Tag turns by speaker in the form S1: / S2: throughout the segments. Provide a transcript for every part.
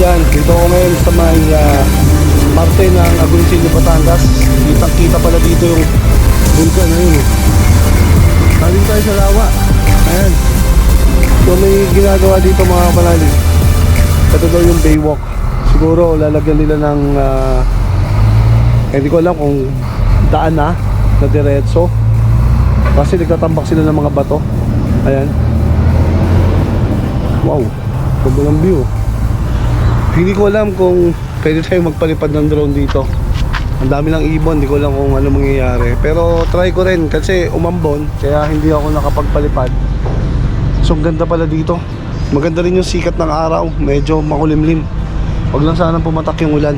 S1: Yan, dito ako ngayon sa may parte ng Agoncillo, Batangas. Kitang-kita pala dito yung vulkan na yun. Galing tayo sa lawa. Ayan. So may ginagawa dito mga kapalalig. Ito daw yung Baywalk. Siguro lalagyan nila ng hindi ko alam kung daan na diretso. Kasi nagtatambak sila ng mga bato. Ayan. Wow, ganda ng view. Hindi ko alam kung pwede tayo magpalipad ng drone dito. Ang dami ng ibon, hindi ko alam kung ano mangyayari. Pero try ko rin kasi umambon, kaya hindi ako nakapagpalipad. So ganda pala dito. Maganda rin yung sikat ng araw, medyo makulimlim. Huwag lang sanang pumatak yung ulan.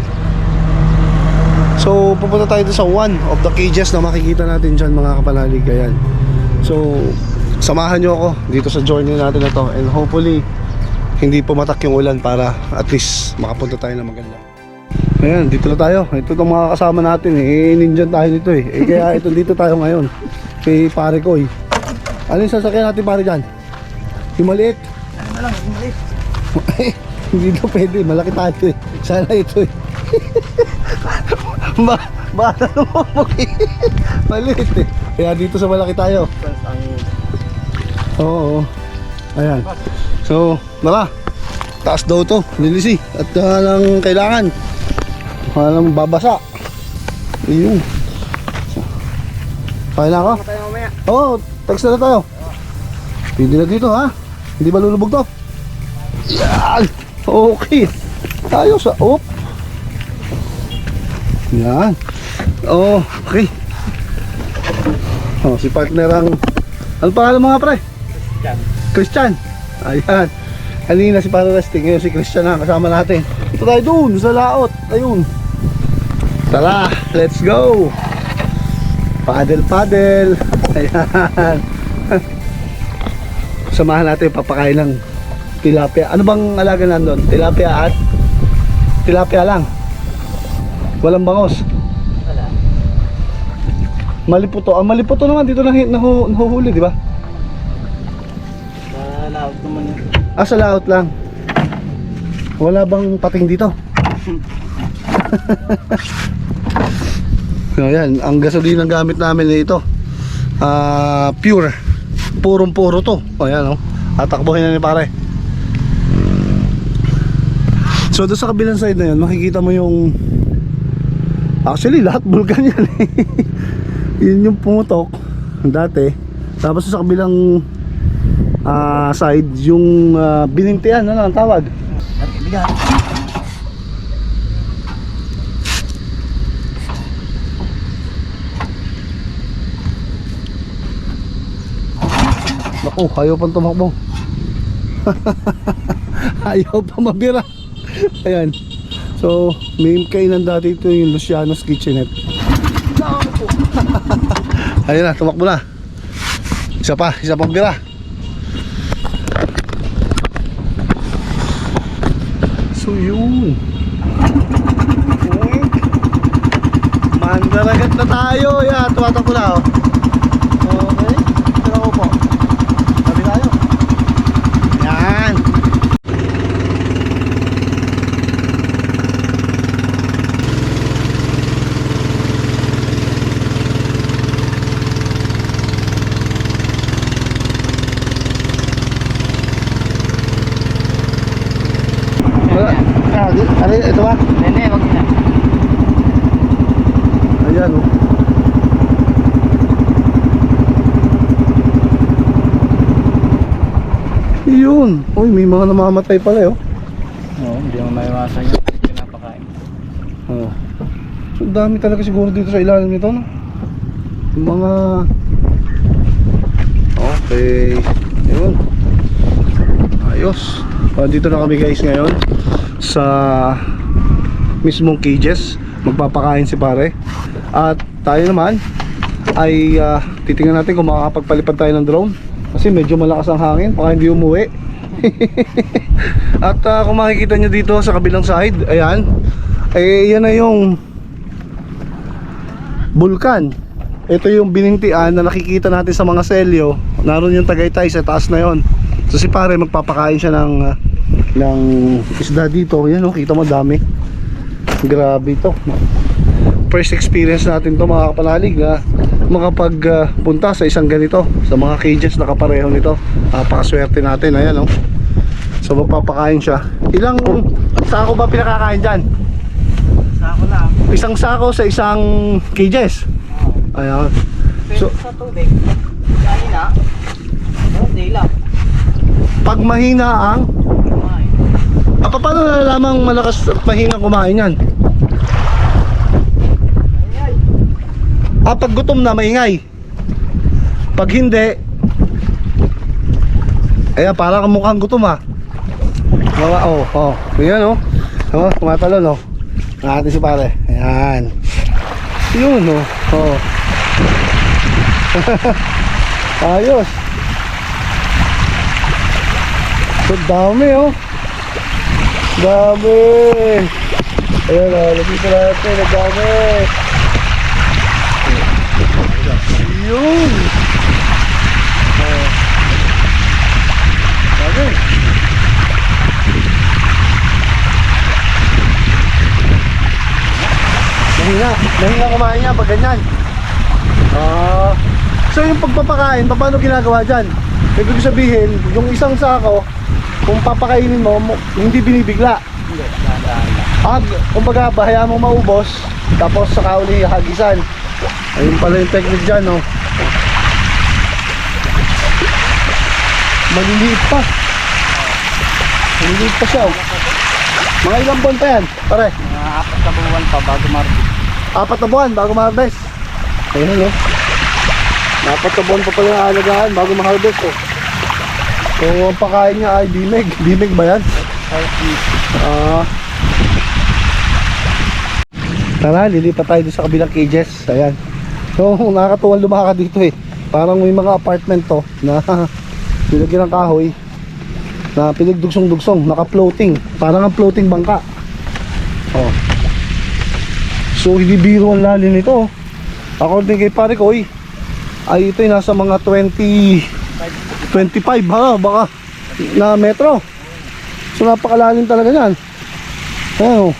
S1: So pupunta tayo sa one of the cages na makikita natin dyan mga kapalalig. Ayan. So samahan nyo ako dito sa journey natin na to. And hopefully hindi pumatak yung ulan para at least makapunta tayo na maganda. Ayan, dito na tayo. Ito itong mga kasama natin eh. Ninjan tayo nito eh. Kaya ito dito tayo ngayon. Kay pare ko eh. Ano yung sasakyan natin pare dyan? Yung maliit?
S2: Ano na lang, yung maliit.
S1: Hindi na pwede, malaki tayo eh. Sana ito eh. Bata naman mo eh. Maliit eh. Kaya dito sa malaki tayo. Oo. Ayan. So, tara. Taas daw to, lilisi. At lang kailangan. Walang babasa. Ayun. Kaya na ako? Oo, text na tayo. Pwede na dito ha. Hindi ba lulubog to? Yan. Okay. Tayo sa op. Yan. Okay. Si partner ang ano pangalan mga pre? Christian. Ayan. Kanina si Pararasting, ngayon si Christian na kasama natin. Ito tayo dun sa laot. Ayun. Tara, let's go. Paddle. Ayan. Samahan natin papakain ng tilapia. Ano bang alaga nandun? Tilapia at tilapia lang. Walang bangos.
S2: Wala.
S1: Maliputo. Ang maliputo naman dito nahuhuli, di ba?
S2: Sa laot naman yun.
S1: Sa laot lang. Wala bang pating dito? So, yan, ang gasolina ng gamit namin na ito. Pure. Purong-puro to. O yan, oh. Tatakbuhin na ni pare. So doon sa kabilang side na yun, makikita mo yung actually lahat bulkan yan eh. Yun yung pumutok dati. Tapos sa kabilang side yung binintian, ano ang tawag?
S2: Bigat.
S1: Naku, ayaw pang tumakbo. Ayaw pa mabira. Ayan. So, may kainan dati ito yung Luciano's Kitchenette. Ayun na, tumakbo na. Isa pang bira. So yun. Mandaragat na tayo. Yan, tumatakbo na oh. Okay, tira ko po. Sabi tayo. Yan. Ano ito ba?
S2: Nene, wag na.
S1: Ayan oh. Yun. Uy, may mga namamatay pala oh.
S2: Oo, hindi mo maiwasan yun. Pinapakain.
S1: Oh. So, dami talaga siguro dito sa ilalim nito no? Yung mga okay. Yun. Ayos. Dito na kami guys ngayon sa mismong cages. Magpapakain si pare. At tayo naman ay titingnan natin kung makakapagpalipad tayo ng drone. Kasi medyo malakas ang hangin, baka hindi umuwi. At kung makikita nyo dito sa kabilang side, ayan, yan na yung bulkan. Ito yung binintian na nakikita natin sa mga selyo. Naroon yung Tagaytay sa taas na yon. So si pare magpapakain siya ng ng isda dito. Yan, oh, kita mo dami. Grabe ito. First experience natin to mga kapanalig na makapagpunta sa isang ganito, sa mga cages na kapareho nito. Napakaswerte natin. Ayan, oh. So magpapakain siya. Ilang sako ba pinakakain dyan?
S2: Sako lang.
S1: Isang sako sa isang cages. Ayan.
S2: Pero
S1: So,
S2: sa tubig, dali na. Hindi lang.
S1: pag mahina ang
S2: Kumain.
S1: paano nalalamang malakas at mahina kumain yan?
S2: Ay,
S1: Pag gutom na maingay. Pag hindi, ayan, parang mukhang gutom ah. Mga, ayan oh. Kumatalon oh. Natin si pare. Ayan. Yun oh. Ayos. So dami oh. Dami. Ayan oh, lapit natin. Dami. Yun. Dami. Mahina kumain niya pag ganyan. So yung pagpapakain, paano ginagawa dyan? Ibig sabihin, yung isang sako, kung papakainin mo, hindi binibigla.
S2: hindi. Dadaan lang.
S1: Kumbaga, bahayaan mo maubos, tapos saka uli hagisan. Ayun pala yung technique dyan, no? Maliliit pa. Maliliit pa siya, oh. Mga ilang buwan pa yan, pare?
S2: Mga 4 na buwan pa bago market.
S1: 4 na buwan bago ma-harvest. Ayun, no? 4 na buwan pa pala yung alagaan bago ma-harvest, oh. So, ang pakain niya ay bimig. Bimig ba yan? Tara, lilipat tayo doon sa kabilang cages. Ayan. So, nakakatuwang lumakad dito eh. Parang may mga apartment to na nilagyan ng kahoy na pinagdugsong-dugsong, naka-floating. Parang ang floating bangka. Oh. So, hindi biro ang lalim nito. According kay pare ko, ay ito ay nasa mga 25 ha, baka na metro. So napakalalim talaga yan. Ayan, oh.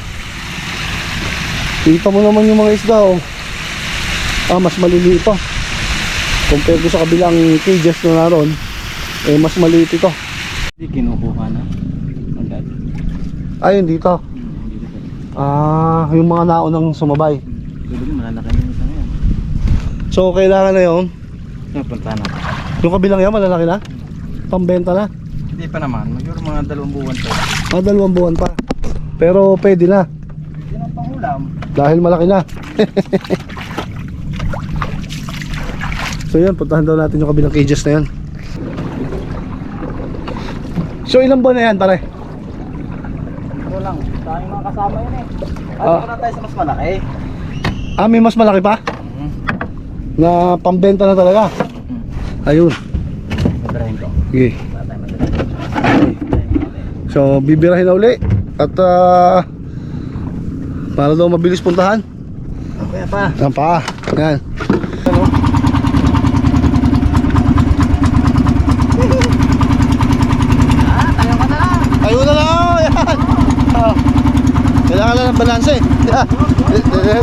S1: Kita mo naman yung mga isda, oh. Mas maliliit ito compared to sa kabilang cages na naroon. Mas maliit ito.
S2: Hindi kinukuha na. Magdad.
S1: Ayun dito.
S2: Dito
S1: Yung mga naunang sumabay.
S2: Dito malalaki yung isang yan.
S1: So kailangan na yun.
S2: Napunta na.
S1: Yung kabilang yan malalaki na. Pambenta na.
S2: Hindi pa naman. Magiging mga 2 buwan pa.
S1: 2 buwan pa. Pero pwede na.
S2: Hindi na pangulam.
S1: Dahil malaki na. So yun, puntahan daw natin yung kabilang cages na yan. So ilang buwan na yan, pare?
S2: Ito lang. Tayong mga kasama yun eh.
S1: Ah.
S2: Ano na tayo sa mas malaki?
S1: May mas malaki pa? Na pambenta na talaga. Ayun.
S2: Madrahin ko.
S1: Sige.
S2: Wala tayong madrahin.
S1: So bibirahin na uli. At para daw mabilis puntahan.
S2: Okay pa.
S1: Yan pa. Yan.
S2: Tayo ka na lang.
S1: Ayun na lang. Yan. Kailangan lang ng balanse.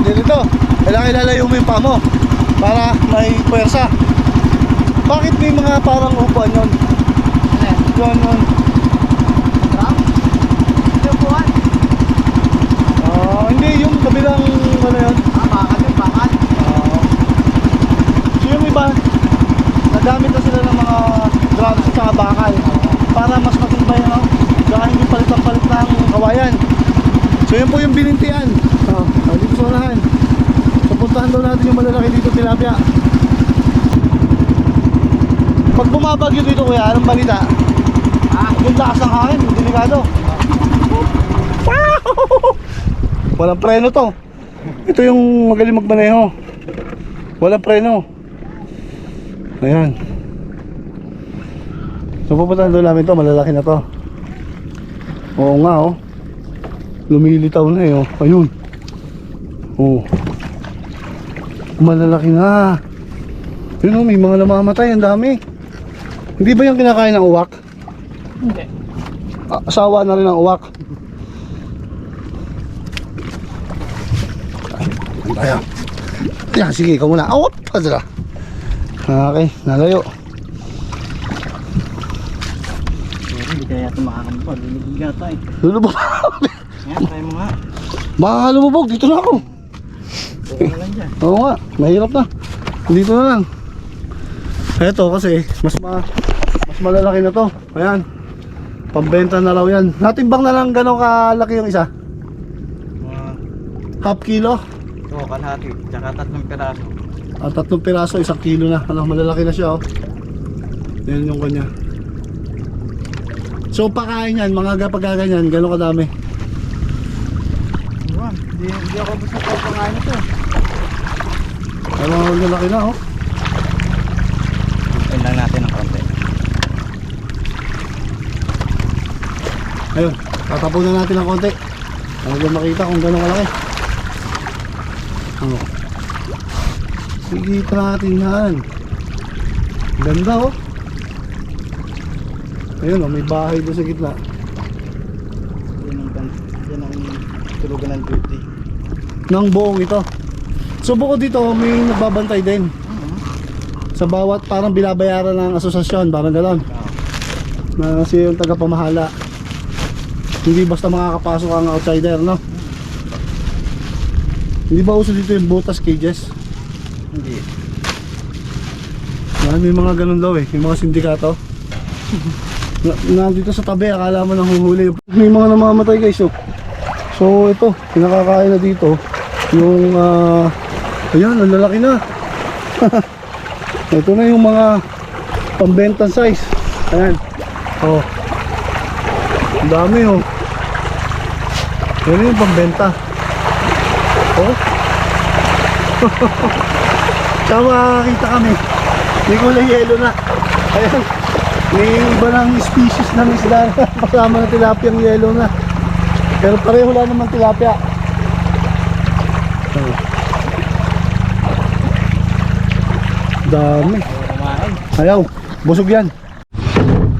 S1: Dito. Kailangan ilalayo mo yung paa mo para may puwersa. Bakit may mga parang upuan yun? Yun. Hindi, yung kabilang ano yun?
S2: Bakal yun, bakal.
S1: So yung iba, nagamit na sila ng mga drums at saka bakal para mas matibay, no? Saka hindi palit-palit ng kawayan. So yun po yung binintian. Dito sa unahan. So puntahan daw natin yung malalaki dito, tilapia. Pag bumabagyo dito kuya, anong balita? Yung lakas ng hangin, delikado. Walang preno to. Ito yung magaling magmaneho. Walang preno. Ayan. So pupuntahan doon namin to, malalaki na to. Oo nga, oh. Lumilitaw na eh, oh. Ayun. Oh. Malalaki na. Yun, oh, may mga namamatay, ang dami. Hindi ba yung kinakain ng uwak?
S2: Hindi.
S1: asawa na rin ang uwak. Ayan. Ayan, sige, ikaw muna. Awap! Padra. Okay, nalayo.
S2: Hindi kaya ito makakampag. Lumibig yata eh.
S1: Lulubog.
S2: Ayan, try mo nga.
S1: Baka lumubog, dito na ako.
S2: Buka na lang dyan.
S1: Oo nga, mahirap na. Dito na lang. Eto kasi, mas malalaki na to. Ayan. Pambenta na raw yan. Natimbang na lang gano'ng kalaki yung isa. Half kilo.
S2: Oo, kalahati. Tsaka 3 piraso.
S1: At 3 piraso, 1 kilo na. Ano, malalaki na siya, oh. Yan yung kanya. So, pakain yan, mga pagkaganyan, gano'ng kadami.
S2: Ayan, hindi ako gusto ko pangain ito.
S1: Ano, malalaki na, oh.
S2: Tingnan lang natin ng konti.
S1: Ayun, tatapunan natin ng konti. Para makita kung gano'ng kalaki. Oh. Sige, natin yan. Ganda, oh. Ayun, oh, may bahay doon sa gitna.
S2: Yan ang tulugan ng duty.
S1: Ng buong ito. So bukod dito, may nagbabantay din. Sa bawat parang binabayaran ng asosasyon, parang gano'n. Na kasi yung tagapamahala. Hindi basta makakapasok ang outsider, no? Hindi ba uso dito yung butas cages?
S2: Hindi.
S1: Yan, may mga ganun daw eh, yung mga sindikato. Nandito sa tabi, akala mo nang huhuli. May mga namamatay guys, oh. So ito, pinakakain na dito yung ayan, ang lalaki na. Ito na yung mga pambentang size. Ayan. Oh. Ang dami, oh. Yan yung pambenta. Oh. Tsaka makakita kami. May kulay yellow na. Ayan. May iba ng species ng isda na kasama ng tilapia ang yellow na. Pero pareho lang naman tilapia. Oh. Dami.
S2: Kumain.
S1: Ayaw, busog yan.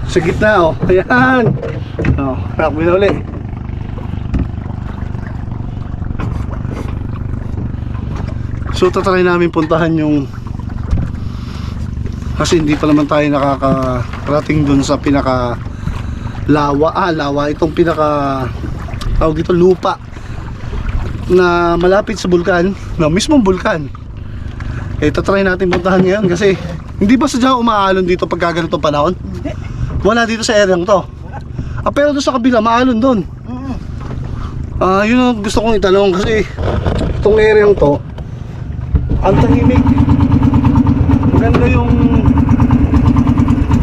S1: Sa gitna, oh. Ayan. Oh, takbo na uli. So tatry namin puntahan yung, kasi hindi pa naman tayo nakakarating dun sa pinaka lawa itong pinaka tawag dito lupa na malapit sa bulkan, na mismong bulkan. Eh tatry natin puntahan ngayon kasi hindi ba sadyang umaalon dito pagka ganitong panahon?
S2: Hindi.
S1: Wala dito sa area to. Pero doon sa kabila maalon doon. Yun ang gusto kong itanong kasi itong area to ang tahimik. Maganda yung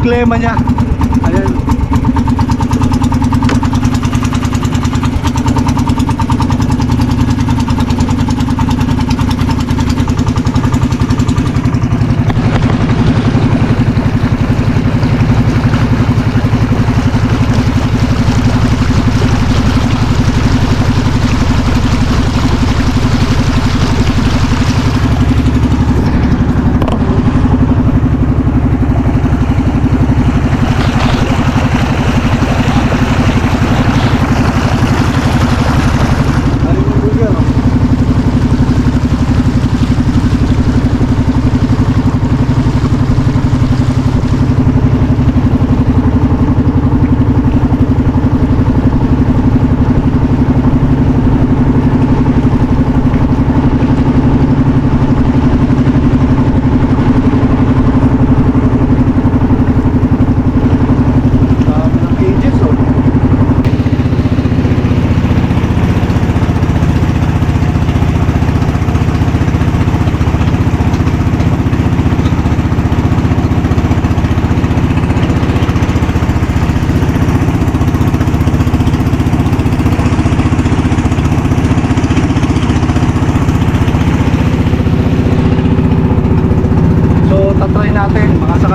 S1: klima niya. Ayan.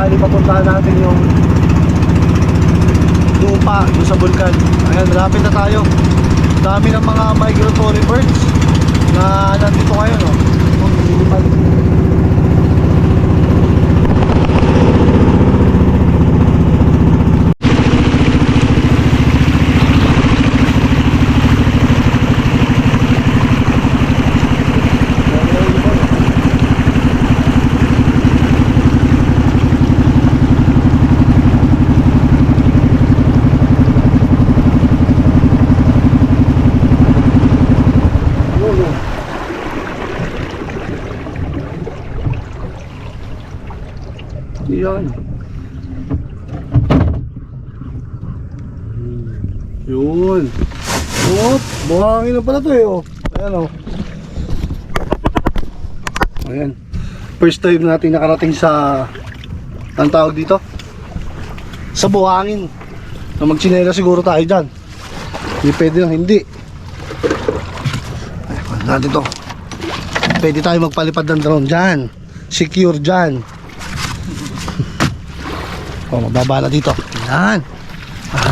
S1: sakali papuntahan natin yung lupa doon sa bulkan. Ayan, malapit na tayo. Dami ng mga migratory birds na nandito ngayon, oh. yan. Yun. Oh, buhangin na pala to eh. Oh. Ayan oh. Ayan. First time natin nakarating sa, ang tawag dito, sa buhangin. Na magchinela siguro tayo dyan. Hindi pwede lang, hindi. Ayan natin to. Pwede tayo magpalipad ng drone dyan. Secure dyan. O, mababa na dito. Yan.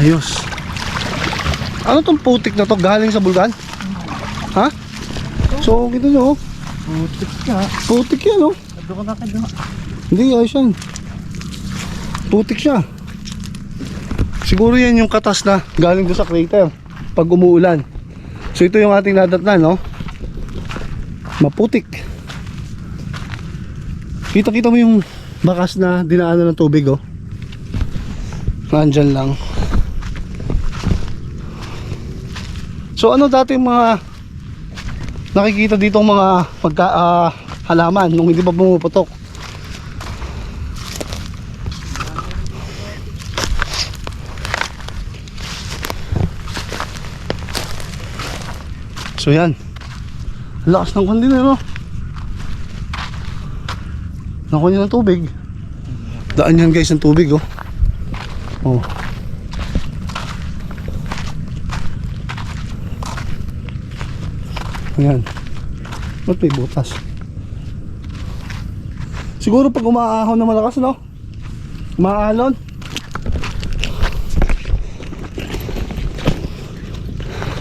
S1: Ayos. Ano tong putik na to? Galing sa bulkan? Ha? So, kita nyo.
S2: Putik ka.
S1: Putik yan, oh.
S2: Doon ka na kayo.
S1: Hindi, ayos yan. Putik siya. Siguro yan yung katas na galing doon sa crater pag umuulan. So, ito yung ating nadatnan, no? Maputik. Kita-kita mo yung bakas na dinaanan ng tubig, oh. Nandyan lang. So ano dati yung mga nakikita dito mga halaman nung hindi pa pumuputok? So yan. Lakas ng kandila, no? Nakuha niya ng tubig. Daan yan guys ng tubig, oh. Oh. Ayan. Ba't may butas? Siguro pag umaahon na malakas, no? Umaalon.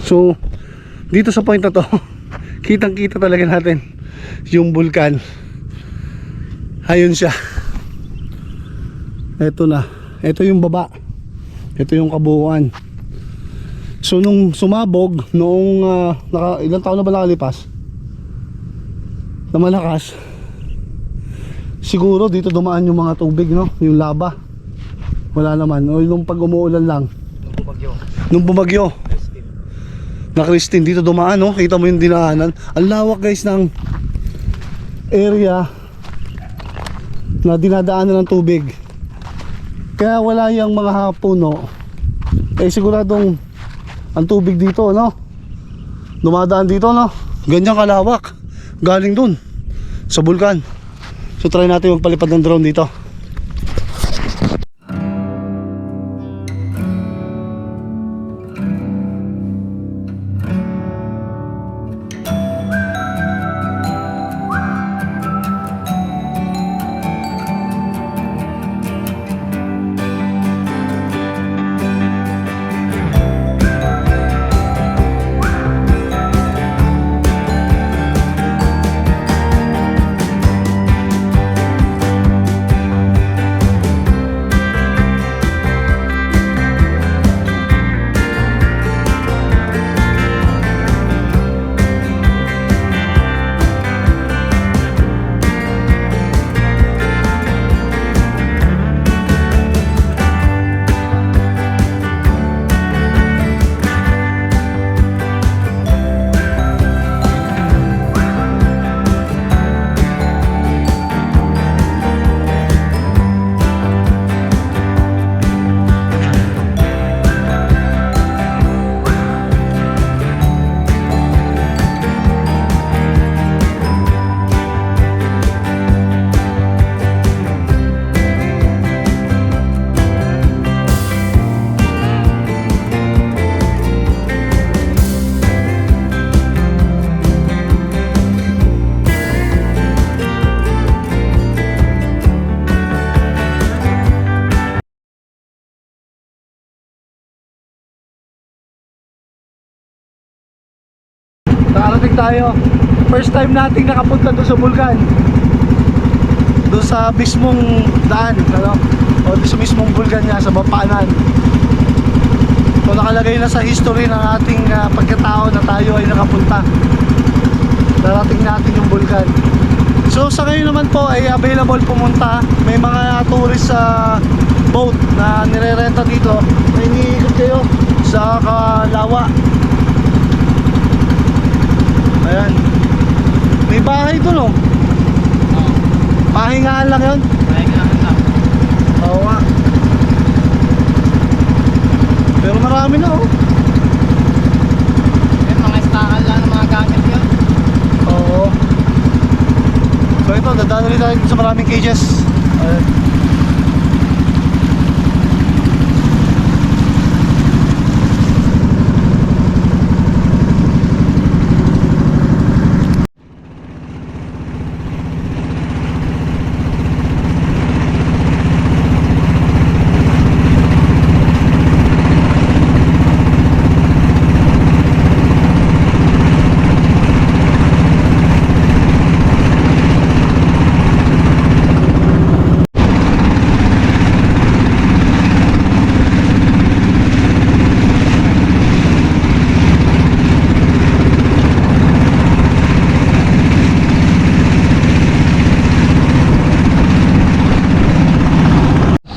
S1: So dito sa point na to kitang kita talaga natin yung bulkan. Ayun siya. Eto na. Ito yung baba. Ito yung kabuuan. So nung sumabog, noong ilang taon na ba nakalipas na malakas, siguro dito dumaan yung mga tubig, no? Yung lava. Wala naman. O nung pag umuulan lang. Nung bumagyo. Na Christine, dito dumaan, no? Kita mo yung dinaanan. Ang lawak guys ng area na dinadaanan ng tubig. Kaya wala yung mga puno. Eh siguradong ang tubig dito, no? Dumadaan dito, no? Ganyan kalawak. Galing dun sa bulkan. So try natin magpalipad ng drone dito. Nakarating tayo. First time nating nakapunta doon sa bulkan. Doon sa mismong daan, ano? O doon sa mismong bulkan niya, sa Bapanan. So nakalagay na sa history ng ating pagkatao na tayo ay nakapunta. Narating natin yung bulkan. So sa ngayon naman po ay available pumunta. May mga tourist boat na nirerenta dito. May iniikot kayo sa Kalawa. Ayan. May bahay doon, oh. Pahingaan lang yun.
S2: Pahingaan lang.
S1: marami na oh.
S2: Yung mga stakal lang ng mga gamit yun.
S1: Oo. So ito, dadaan ulit tayo sa maraming cages. Ayan.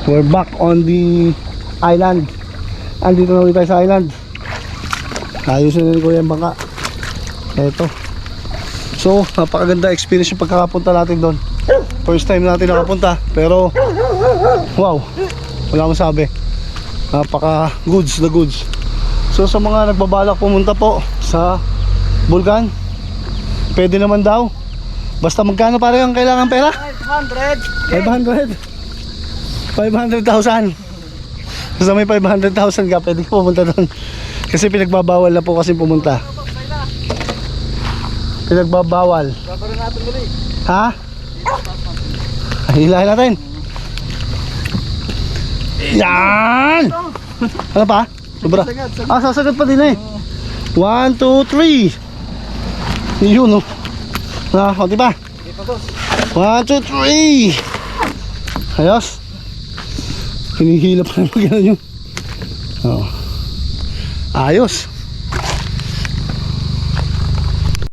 S1: We're back on the island. Andito na ulit tayo sa island. Ayusin na ni Kuya yung bangka. Eto. So, napakaganda experience yung pagkakapunta natin doon. First time natin nakapunta. Pero, wow. Wala akong sabi. Napaka goods the goods. So, sa mga nagbabalak pumunta po sa Bulkan, pwede naman daw. Basta magkano pare ang kailangan pera?
S2: 500.
S1: 500,000. Basta may 500,000 ka, pwede ka pumunta doon. Kasi pinagbabawal na po kasi pumunta. Pinagbabawal.
S2: Babarin natin muli.
S1: Ha? Hilahin natin. Yan! Ano pa? Sobra. Ah, sasagat pa din eh. 1, 2, 3. Yun oh. Na, konti pa. 1, 2, 3. Ayos. Hinihila pa naman gano'n yun. Oh. Ayos.